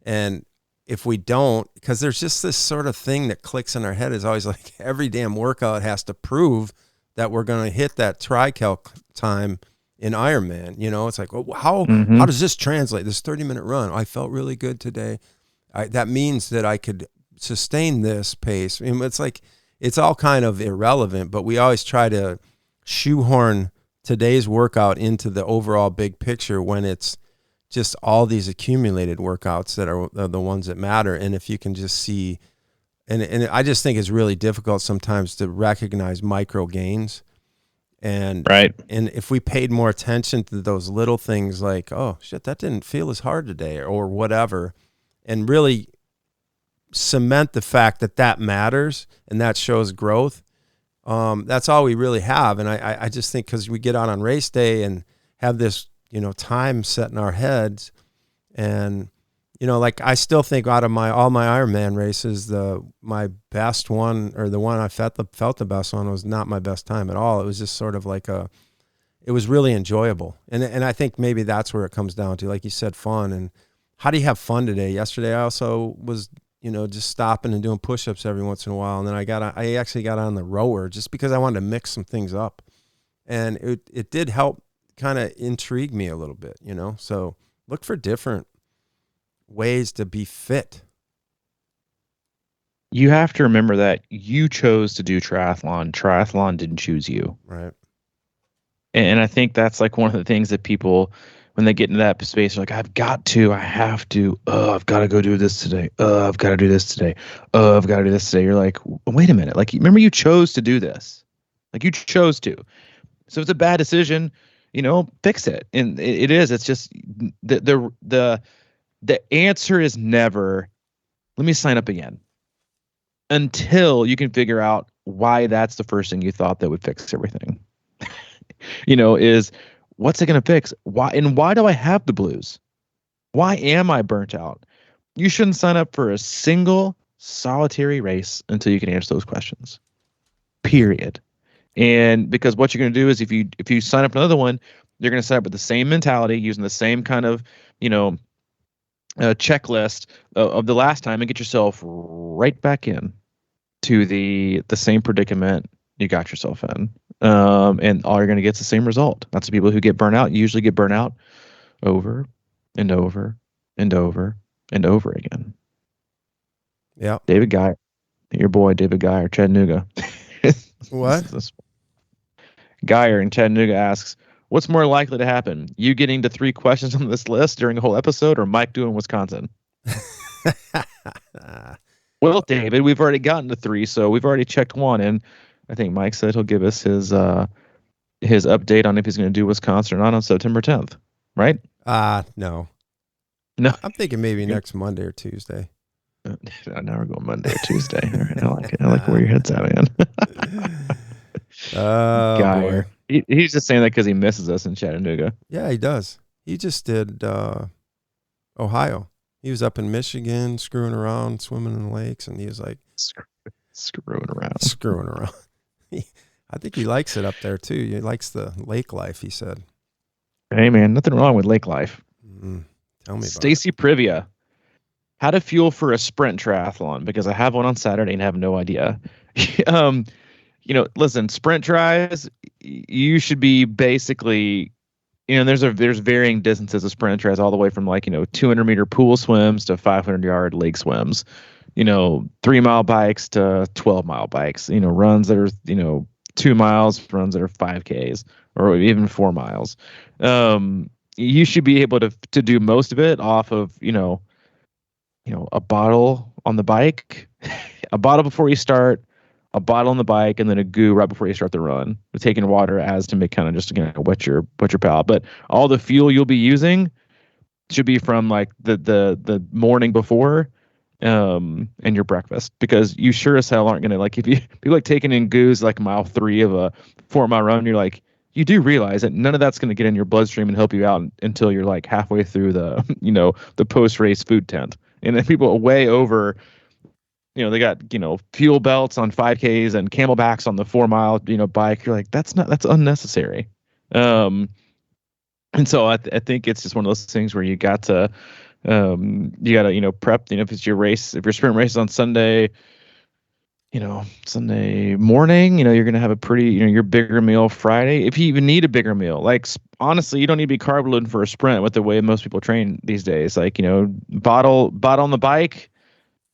and if we don't, because there's just this sort of thing that clicks in our head, is always like every damn workout has to prove that we're going to hit that tri-calc time in Ironman. It's like, well, how does this translate? This 30-minute run, I felt really good today. That means that I could sustain this pace. I mean, it's like, it's all kind of irrelevant, but we always try to shoehorn today's workout into the overall big picture, when it's just all these accumulated workouts that are the ones that matter. And if you can just see, and I just think it's really difficult sometimes to recognize micro gains. And if we paid more attention to those little things, like, oh shit, that didn't feel as hard today, or whatever, and really cement the fact that matters and that shows growth. That's all we really have. And I just think, because we get out on race day and have this, time set in our heads, and, like, I still think out of all my Ironman races, my best one, or the one I felt the best one, was not my best time at all. It was just sort of like it was really enjoyable. And I think maybe that's where it comes down to, like you said, fun. And how do you have fun today? Yesterday I also was, just stopping and doing push-ups every once in a while. And then I actually got on the rower just because I wanted to mix some things up. And it did help kind of intrigue me a little bit, so look for different ways to be fit. You have to remember that you chose to do triathlon. Triathlon didn't choose you. Right. And I think that's like one of the things that people, when they get into that space, are like, I have to, I've got to go do this today. I've got to do this today. I've got to do this today. You're like, wait a minute. Like, remember, you chose to do this. Like, you chose to. So if it's a bad decision, fix it. And it is. It's just the answer is never, let me sign up again, until you can figure out why that's the first thing you thought that would fix everything. Is, what's it going to fix? Why do I have the blues? Why am I burnt out? You shouldn't sign up for a single solitary race until you can answer those questions. Period. And because what you're going to do is, if you sign up for another one, You're going to set up with the same mentality, using the same kind of, checklist of the last time, and get yourself right back in to the same predicament you got yourself in. And all you're going to get is the same result. That's the people who get burnt out usually get burnt out over and over and over and over again. Yeah. David Geyer, your boy David Geyer, Chattanooga. What? Geyer in Chattanooga asks, what's more likely to happen? You getting to 3 questions on this list during a whole episode, or Mike doing Wisconsin? Well, David, we've already gotten to 3, so we've already checked 1, and I think Mike said he'll give us his update on if he's going to do Wisconsin or not on September 10th, right? No. No. I'm thinking maybe next Monday or Tuesday. Now we're going Monday or Tuesday. All right, I like it. I like where your head's at, man. Geyer. He's just saying that because he misses us in Chattanooga. Yeah, he does. He just did Ohio. He was up in Michigan screwing around, swimming in the lakes, and he was like screwing around. I think he likes it up there too. He likes the lake life, he said. Hey man, nothing wrong with lake life. Tell me Stacy Privia. How to fuel for a sprint triathlon, because I have one on Saturday and have no idea. Listen, sprint tries, you should be basically, there's varying distances of sprint tries, all the way from 200-meter pool swims to 500-yard lake swims, 3-mile bikes to 12-mile bikes, runs that are, 2 miles, runs that are 5Ks or even 4 miles. You should be able to do most of it off of, a bottle on the bike, a bottle before you start, a bottle on the bike, and then a goo right before you start the run. With taking water as to make kind of just wet your palate. But all the fuel you'll be using should be from the morning before, and your breakfast, because you sure as hell aren't gonna if you be taking in goos mile 3 of a 4-mile run, you're you do realize that none of that's going to get in your bloodstream and help you out until you're halfway through the the post-race food tent. And then people way over, they got, fuel belts on 5Ks and camelbacks on the 4-mile, bike. You're that's unnecessary. And so I think it's just one of those things where you got to prep, if it's your race, if your sprint race is on Sunday, Sunday morning, you're going to have a pretty, your bigger meal Friday. If you even need a bigger meal, honestly, you don't need to be carb loading for a sprint with the way most people train these days. Bottle on the bike,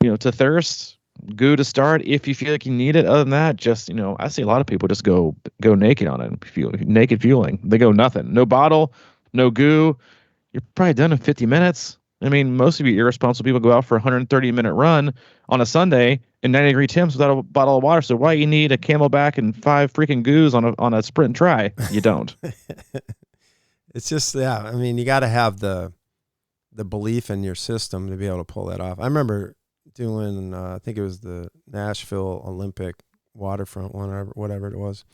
to thirst, goo to start if you feel like you need it. Other than that, just, I see a lot of people just go naked on it, naked fueling. They go nothing, no bottle, no goo. You're probably done in 50 minutes. I mean, most of you irresponsible people go out for a 130-minute run on a Sunday in 90-degree temps without a bottle of water. So why you need a camelback and 5 freaking goos on a sprint try? You don't. It's just, I mean, you got to have the belief in your system to be able to pull that off. I remember doing, I think it was the Nashville Olympic waterfront one, or whatever it was.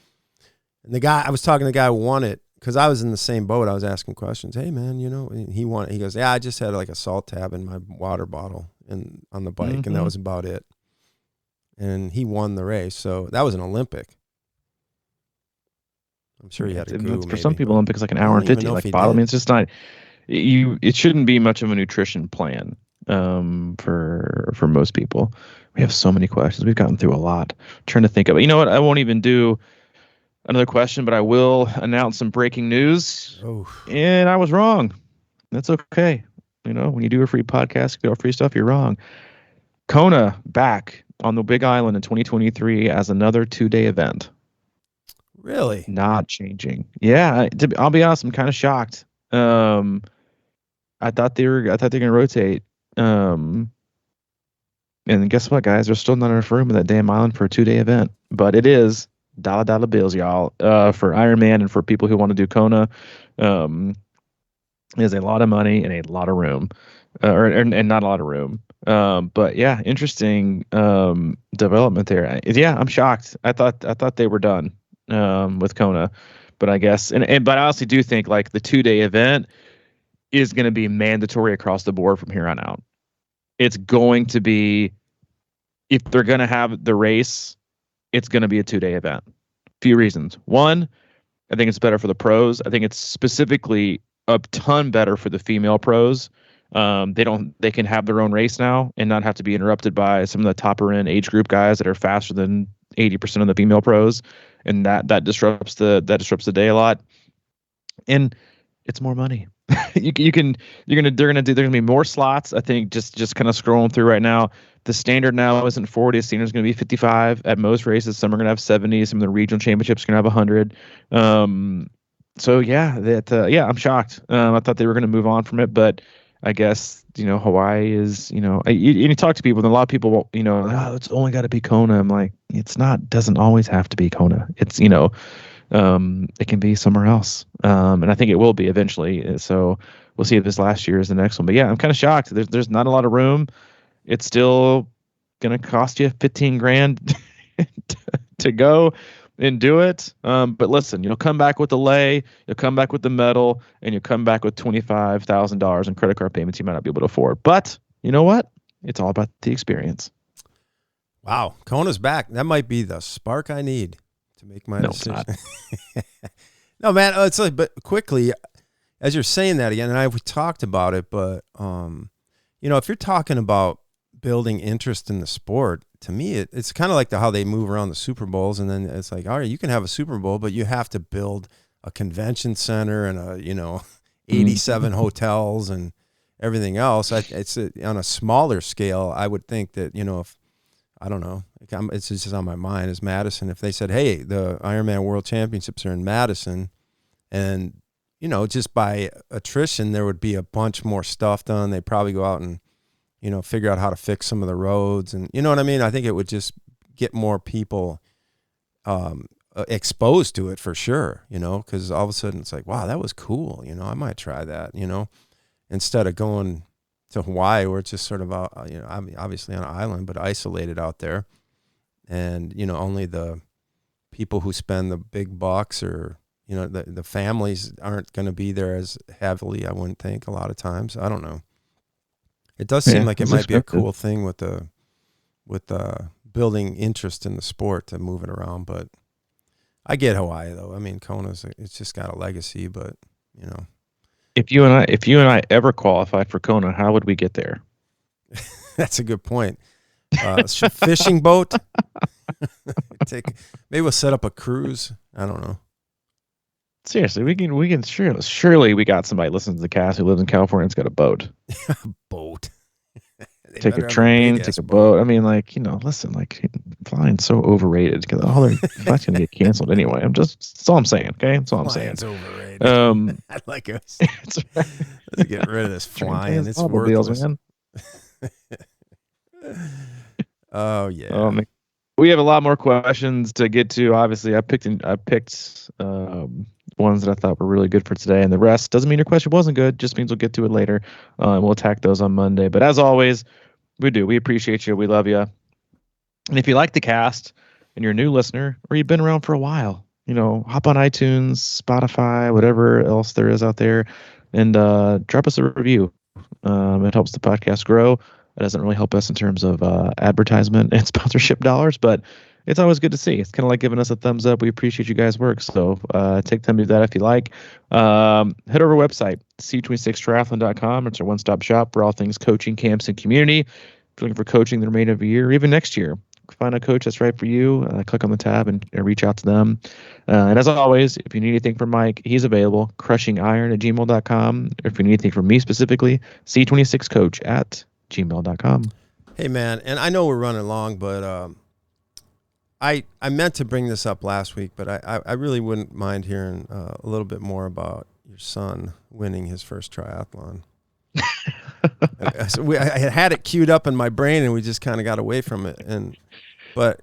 And I was talking to the guy who won it, because I was in the same boat. I was asking questions. Hey man, and he won it. He goes, yeah, I just had a salt tab in my water bottle on the bike, and that was about it. And he won the race. So that was an Olympic. I'm sure he had a goo. For some people, Olympics an hour and 50. Bottle. I mean, it's just not. It shouldn't be much of a nutrition plan for most people. We have so many questions. We've gotten through a lot. I'm trying to think of it. You know what? I won't even do another question, but I will announce some breaking news. Oh. And I was wrong. That's okay. When you do a free podcast, get all free stuff, you're wrong. Kona back on the Big Island in 2023 as another 2-day event. Really? Not changing. Yeah, I'll be honest, I'm kind of shocked. I thought they were going to rotate. And guess what, guys? There's still not enough room in that damn island for a 2-day event. But it is dollar bills, y'all, for Ironman and for people who want to do Kona. Is a lot of money and a lot of room, and not a lot of room. But yeah, interesting development there. Yeah, I'm shocked. I thought they were done with Kona, but I guess but I also do think the 2-day event is going to be mandatory across the board from here on out. It's going to be, if they're going to have the race, it's going to be a 2-day event. Few reasons. One, I think it's better for the pros. I think it's specifically a ton better for the female pros. They can have their own race now and not have to be interrupted by some of the topper end age group guys that are faster than 80% of the female pros, and that disrupts the day a lot. And it's more money. They're gonna be more slots. I think just kind of scrolling through right now. The standard now isn't 40. The standard is going to be 55 at most races. Some are going to have 70. Some of the regional championships are going to have 100. So yeah, I'm shocked. I thought they were going to move on from it, but I guess Hawaii is you talk to people, and a lot of people it's only got to be Kona. I'm like, it's not. Doesn't always have to be Kona. It's it can be somewhere else, and I think it will be eventually. So we'll see if this last year is the next one. But yeah, I'm kind of shocked. There's not a lot of room. It's still gonna cost you $15,000 to go and do it. But listen, you'll come back with the lay, you'll come back with the medal, and you'll come back with $25,000 in credit card payments you might not be able to afford. But you know what? It's all about the experience. Wow, Kona's back. That might be the spark I need to make my decision. No, man, it's like, but quickly, as you're saying that again, and we talked about it, but if you're talking about building interest in the sport, to me, it's kind of like how they move around the Super Bowls, and then it's like, all right, you can have a Super Bowl, but you have to build a convention center and 87 hotels and everything else. It's on a smaller scale. I would think that if I don't know, it's just on my mind is Madison. If they said, hey, the Ironman World Championships are in Madison, and just by attrition, there would be a bunch more stuff done. They'd probably go out and figure out how to fix some of the roads, and you know what I mean? I think it would just get more people exposed to it for sure, because all of a sudden it's like, wow, that was cool. I might try that, instead of going to Hawaii where it's just sort of, obviously on an island, but isolated out there. And, only the people who spend the big bucks or, the families aren't going to be there as heavily, I wouldn't think, a lot of times. I don't know. It does seem like it might be a cool thing with the building interest in the sport to move it around. But I get Hawaii though. I mean, it's just got a legacy. But if you and I ever qualified for Kona, how would we get there? That's a good point. Fishing boat. Maybe we'll set up a cruise. I don't know. Seriously, we can surely we got somebody listening to the cast who lives in California and's got a boat. Boat. Take a train, take a boat. I mean, listen, flying's so overrated because all their flights gonna get canceled anyway. That's all I'm saying. Okay, that's all I'm saying. It's overrated. I like us. Let's get rid of this flying. It's worthless. Man. Oh yeah. We have a lot more questions to get to. Obviously, I picked ones that I thought were really good for today, and the rest doesn't mean your question wasn't good. Just means we'll get to it later, and we'll attack those on Monday. But as always, we appreciate you. We love you. And if you like the cast and you're a new listener or you've been around for a while, hop on iTunes, Spotify, whatever else there is out there, and drop us a review. It helps the podcast grow. It doesn't really help us in terms of advertisement and sponsorship dollars, but it's always good to see. It's kind of like giving us a thumbs up. We appreciate you guys' work. So take time to do that if you like. Head over to our website, c26triathlon.com. It's our one-stop shop for all things coaching, camps, and community. If you're looking for coaching the remainder of the year, or even next year, find a coach that's right for you. Click on the tab and reach out to them. And as always, if you need anything from Mike, he's available, CrushingIron@gmail.com. Or if you need anything from me specifically, c26coach@gmail.com. Hey, man, and I know we're running long, but I meant to bring this up last week, but I really wouldn't mind hearing a little bit more about your son winning his first triathlon. I had it queued up in my brain, and we just kind of got away from it. But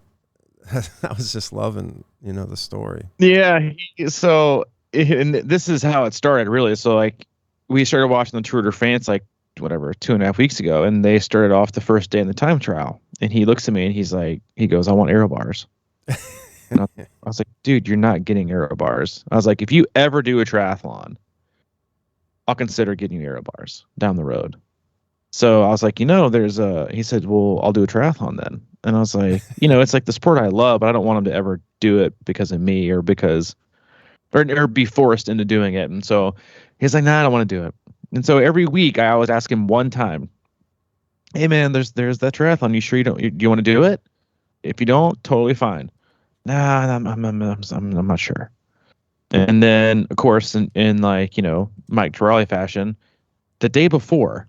I was just loving, the story. Yeah. So, and this is how it started, really. So, we started watching the Tour de France, 2.5 weeks ago, and they started off the first day in the time trial. And he looks at me and he goes, I want aero bars. And I was like, dude, you're not getting aero bars. I was like, if you ever do a triathlon, I'll consider getting you aero bars down the road. So I was like, he said, well, I'll do a triathlon then. And I was like, it's like the sport I love, but I don't want him to ever do it because of me or because or be forced into doing it. And so he's like, nah, I don't want to do it. And so every week I always ask him one time, hey man, there's that triathlon. You sure do you want to do it? If you don't, totally fine. Nah, I'm not sure. And then of course in like, Mike Tarrolly fashion, the day before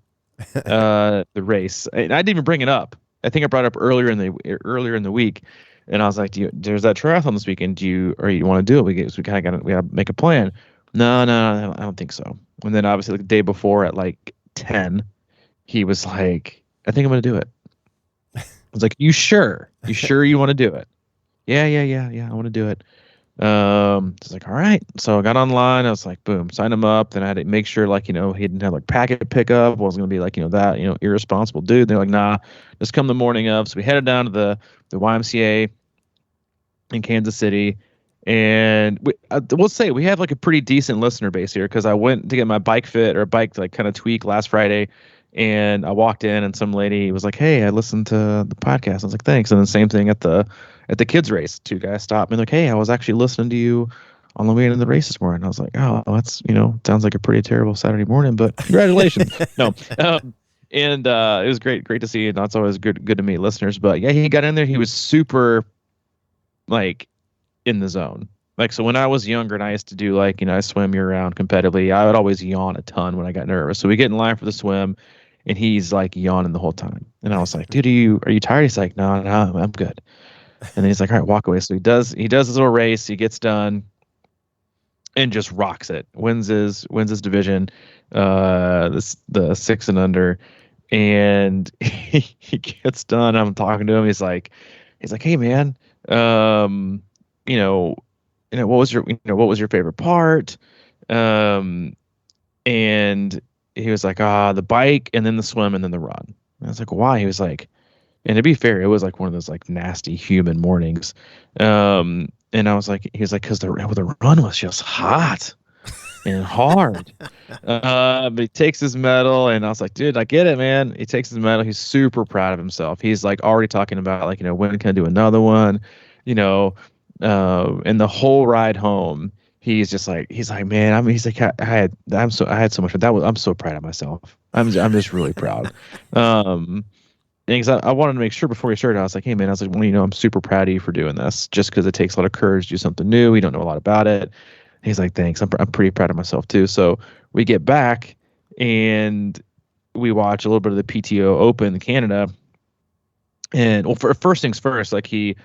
the race, and I didn't even bring it up. I think I brought it up earlier in the week, and I was like, there's that triathlon this weekend. Do you want to do it? We kind of got to make a plan. No, I don't think so. And then obviously the day before at like 10, he was like, I think I'm going to do it. I was like, you sure? You sure you want to do it? Yeah, I want to do it. It's like, all right. So I got online. I was like, boom, sign him up. Then I had to make sure, like, he didn't have like packet pickup. Wasn't gonna be like, that, irresponsible dude. They're like, nah, just come the morning of. So we headed down to the YMCA in Kansas City, and we'll say we have like a pretty decent listener base here, because I went to get my bike fit or bike like kind of tweak last Friday, and I walked in and some lady was like, hey, I listened to the podcast. I was like, thanks. And then same thing at the kids race. 2 guys stopped me like, hey, I was actually listening to you on the way into the race this morning. I was like, oh, that's, sounds like a pretty terrible Saturday morning, but congratulations. No. And it was great to see you. That's always good to meet listeners. But yeah, he got in there. He was super like in the zone. Like, so when I was younger and I used to do like, I swim year round competitively, I would always yawn a ton when I got nervous. So we get in line for the swim and he's like yawning the whole time. And I was like, dude, are you tired? He's like, no, I'm good. And then he's like, all right, walk away. So he does his little race. He gets done and just rocks it. Wins his division, the 6 and under. And he gets done. I'm talking to him. He's like, hey man, what was your favorite part? And he was like, the bike, and then the swim, and then the run. And I was like, why? He was like, and to be fair, it was like one of those like nasty human mornings. And I was like, he was like, because the run was just hot and hard. But he takes his medal, and I was like, dude, I get it, man. He takes his medal. He's super proud of himself. He's like already talking about like, when can I do another one? And the whole ride home, he's like, man, he's like, I had so much fun. I'm so proud of myself. I'm just really proud. Because I wanted to make sure before we started, I was like, hey man, well, I'm super proud of you for doing this, just because it takes a lot of courage to do something new. We don't know a lot about it. He's like, thanks. I'm pretty proud of myself too. So we get back and we watch a little bit of the PTO Open in Canada. And well, for first things first, like he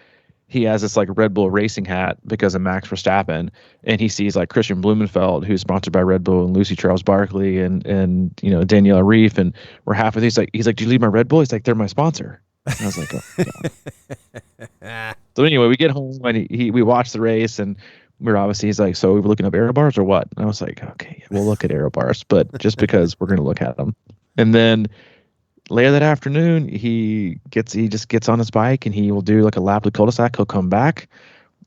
has this like Red Bull racing hat because of Max Verstappen, and he sees like Kristian Blummenfelt, who's sponsored by Red Bull, and Lucy Charles Barkley and Danielle Reef, and we're half of these. He's like, do you leave my Red Bull? He's like, they're my sponsor. And I was like, oh God. So anyway, we get home and we watch the race, and he's like, so we're looking up aero bars or what? And I was like, okay, we'll look at aero bars, but just because we're gonna look at them. And then later that afternoon, he just gets on his bike and he will do like a lap of the cul-de-sac. He'll come back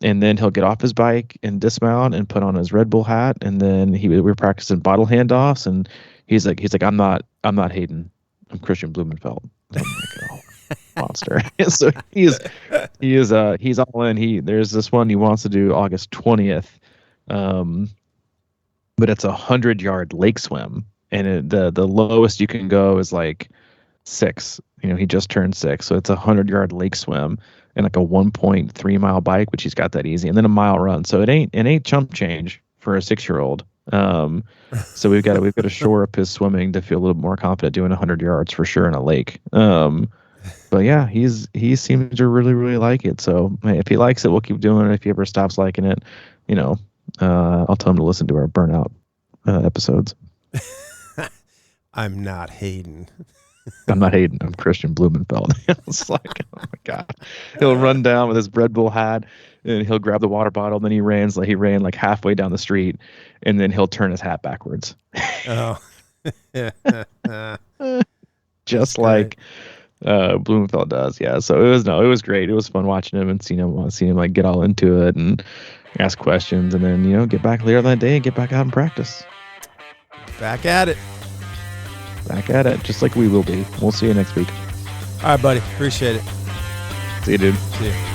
and then he'll get off his bike and dismount and put on his Red Bull hat. And then we're practicing bottle handoffs. And he's like, I'm not Hayden. I'm Kristian Blummenfelt. I'm like, oh, monster. So he's all in. There's this one he wants to do August 20th. But it's 100-yard lake swim. And the lowest you can go is like 6. He just turned 6, so it's 100-yard lake swim and like a 1.3 mile bike, which he's got that easy, and then a mile run. So it ain't chump change for a 6-year-old. So we've got to shore up his swimming to feel a little more confident doing 100 yards for sure in a lake. But yeah, he seems to really, really like it. So if he likes it, we'll keep doing it. If he ever stops liking it, I'll tell him to listen to our Burnout episodes. I'm not Hayden. I'm not Hayden. I'm Kristian Blummenfelt. It's like, oh my God. He'll run down with his Red Bull hat and he'll grab the water bottle. And then he ran like halfway down the street, and then he'll turn his hat backwards. Oh, just like Blummenfelt does. Yeah. So it was great. It was fun watching him and seeing him like get all into it and ask questions, and then get back later that day and get back out and practice. Back at it. Just like we will be. We'll see you next week. All right, buddy. Appreciate it. See you, dude. See you.